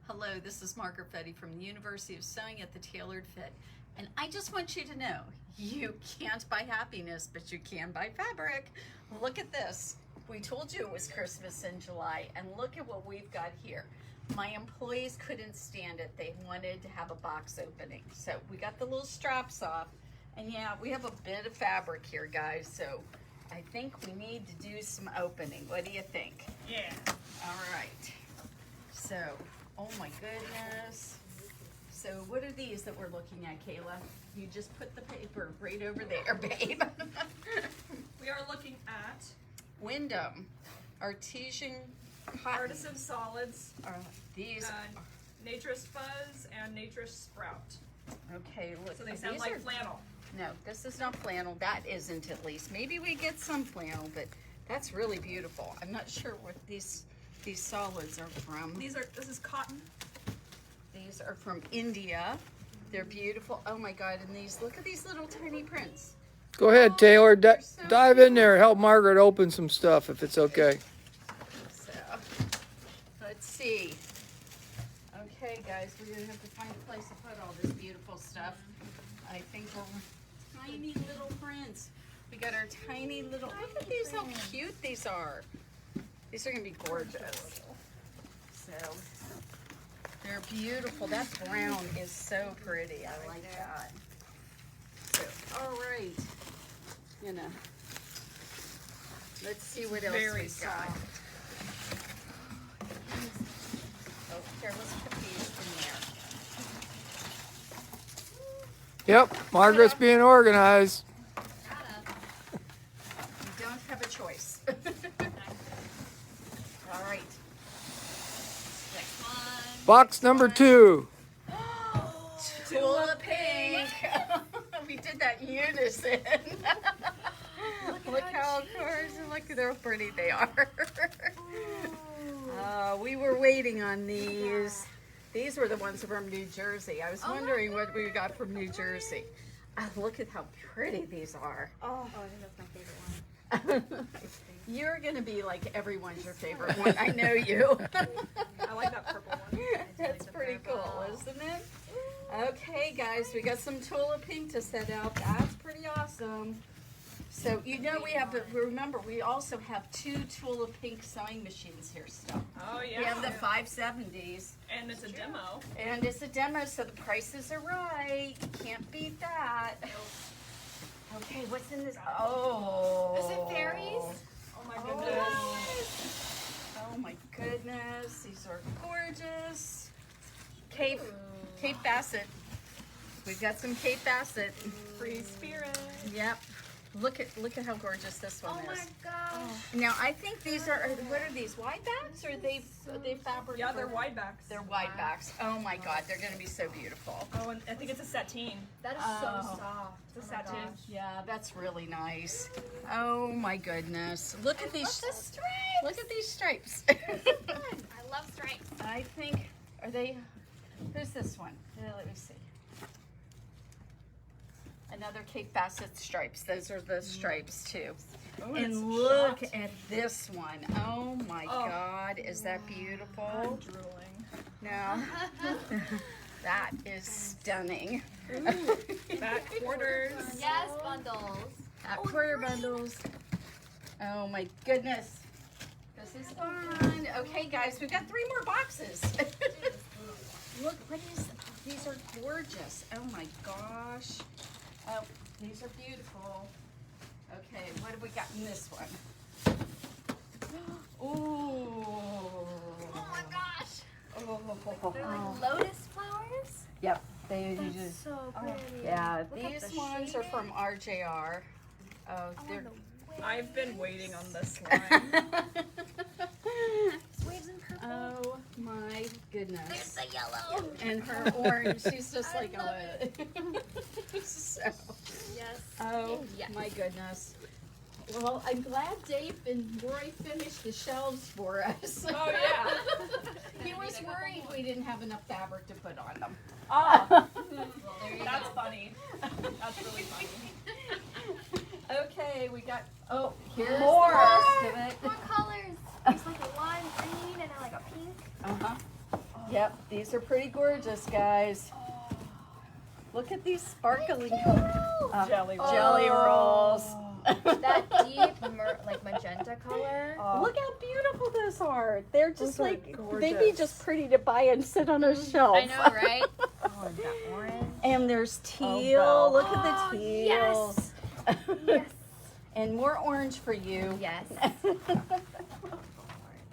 Hello, this is Margaret from the University of Sewing at the Tailored Fit. And I just want you to know, you can't buy happiness, but you can buy fabric. Look at this. We told you it was Christmas in July, and look at what we've got here. My employees couldn't stand it. They wanted to have a box opening. So we got the little straps off. And yeah, we have a bit of fabric here, guys. So I think we need to do some opening. What do you think? Yeah. All right. So, oh my goodness. So what are these that we're looking at, Kayla? You just put the paper right over there, babe. We are looking at Windham, artisan cotton. Artisan Solids, These, Naturist Fuzz, and Naturist Sprout. okay, look. So they sound like flannel. No, this is not flannel. That isn't, at least. Maybe we get some flannel, but that's really beautiful. I'm not sure what these solids are from. This is cotton. These are from India. They're beautiful. Oh my God, and these, look at these little tiny prints. Go ahead, Taylor. So Dive in there. Help Margaret open some stuff if it's okay. So, let's see. Okay, guys, we're gonna have to find a place to put all this beautiful stuff. I think we're tiny little prints. We got our tiny little, look at these, how cute these are. These are gonna be gorgeous. So, they're beautiful. That brown is so pretty. I like that. So, all right. You know, let's see what else Very we got. soft. Oh, here, let's put these in there. Yep, Margaret's being organized. You don't have a choice. All right. Next one. Box number 2. Tula Pink. We did that in unison. Look how gorgeous, look at how pretty they are. We were waiting on these. These were the ones from New Jersey. I was wondering what we got from New Jersey. Look at how pretty these are. Oh, I think that's my favorite one. You're gonna be like everyone's your favorite one. I know you. I like that purple one. That's pretty cool, isn't it? Okay, guys, we got some Tula Pink to set out. That's pretty awesome. So, you know, we have, remember, we also have 2 Tula Pink sewing machines here still. Oh yeah. We have the 570s, And it's a demo. and it's a demo, so the prices are right. You can't beat that. Okay, what's in this? Oh. Is it fairies? Oh my goodness. Oh my goodness, these are gorgeous. Kaffe Fassett. We've got some Kaffe Fassett. Free Spirit. Yep. Look at how gorgeous this one Oh is. my gosh. Now I think these are, what are these, wide backs, or are they fabric? Yeah, they're for- wide backs. They're wide backs. Oh my God, they're gonna be so beautiful. Oh, and I think it's a sateen. That is Oh. so soft. It's a Oh my sateen. gosh. Yeah, that's really nice. Oh my goodness. Look at these. Look at the stripes. Look at these stripes. I love stripes. I think, are they, who's this one? Let me see. Another Kaffe Fassett stripes. Those are the stripes too. Oh, it's And look shot. at this one. Oh my Oh. God, is that beautiful? I'm drooling. No. That is stunning. Back quarters. Yes, bundles. Quarter bundles. Oh my goodness. This is fun. Okay, guys, we've got 3 more boxes. Look, what is, these are gorgeous. Oh my gosh. Oh, these are beautiful. Okay, what have we got in this one? Ooh. Oh my gosh. Oh. They're like lotus flowers. Yep, they That's just, so pretty. yeah, Look at these the ones are shading. from RJR. Oh, Oh, they're. and the I've been waves. waiting on this line. Waves in purple. Oh my There's goodness. the yellow. And her orange, she's just I like, love oh. So, Yes. oh Yes. my goodness. Well, I'm glad Dave and Roy finished the shelves for us. Oh yeah. He was worried we didn't have enough fabric to put on them. Oh, that's funny. That's really funny. Okay, we got, oh, here's More. the rest of it. More colors. There's like a lime green and like a pink. Uh-huh. Yep, these are pretty gorgeous, guys. Look at these sparkling Jelly rolls. jelly rolls. That deep, magenta color. Look how beautiful those are. They're just Those are like, they'd be gorgeous. just pretty to buy and sit on a shelf. I know, right? Oh, and that orange. And there's teal. Belle. Look at the teal. Yes. Yes. And more orange for you. Yes.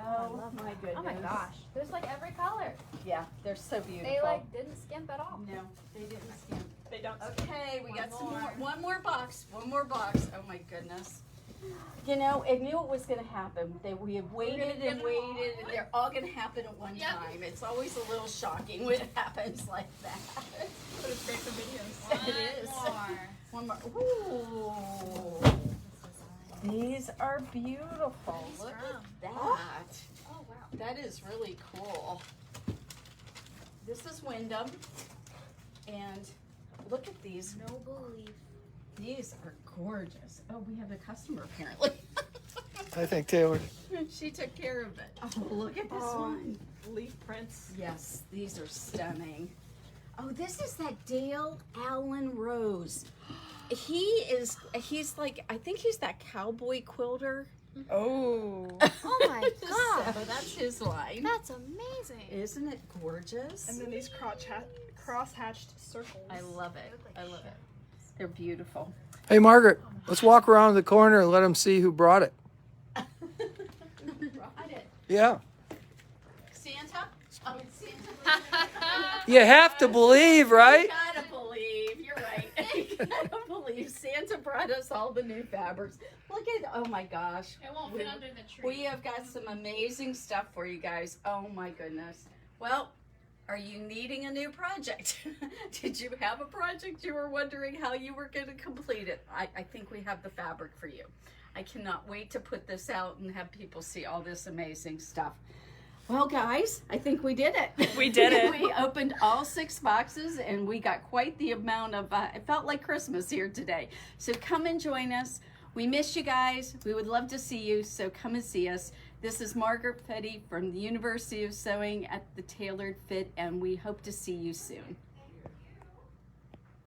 Oh my goodness. Oh my gosh. There's like every color. Yeah, they're so beautiful. They like didn't skimp at all. No, they didn't skimp. They don't. Okay, we One got some more. more. One more box. One more box. Oh my goodness. You know, I knew it was going to happen. We have waited and waited, and they're all going to happen at one time. It's always a little shocking when it happens like that. But it's great for videos. It is. One more. Ooh. These are beautiful. Look at that. Oh wow. That is really cool. This is Windham. And look at these. Noble leaf. These are gorgeous. Oh, we have a customer apparently. I think Taylor. She took care of it. Oh, look at this one. Leaf prints. Yes, these are stunning. Oh, this is that Dale Allen Rose. He's like, I think he's that cowboy quilter. Oh. Oh my gosh. So that's his line. That's amazing. Isn't it gorgeous? And then these cross-hatched circles. I love it. I love it. They're beautiful. Hey, Margaret, let's walk around the corner and let them see who brought it. Brought it. Yeah. Santa? Oh, it's Santa. You have to believe, right? You gotta believe. You're right. You gotta believe. Santa brought us all the new fabrics. Look at, oh my gosh. It won't fit under the tree. We have got some amazing stuff for you guys. Oh my goodness. Well, are you needing a new project? Did you have a project you were wondering how you were going to complete it? I think we have the fabric for you. I cannot wait to put this out and have people see all this amazing stuff. Well, guys, I think we did it. We did it. We opened all 6 boxes and we got quite the amount of, it felt like Christmas here today. So come and join us. We miss you guys. We would love to see you, so come and see us. This is Margaret Petty from the University of Sewing at the Tailored Fit, and we hope to see you soon.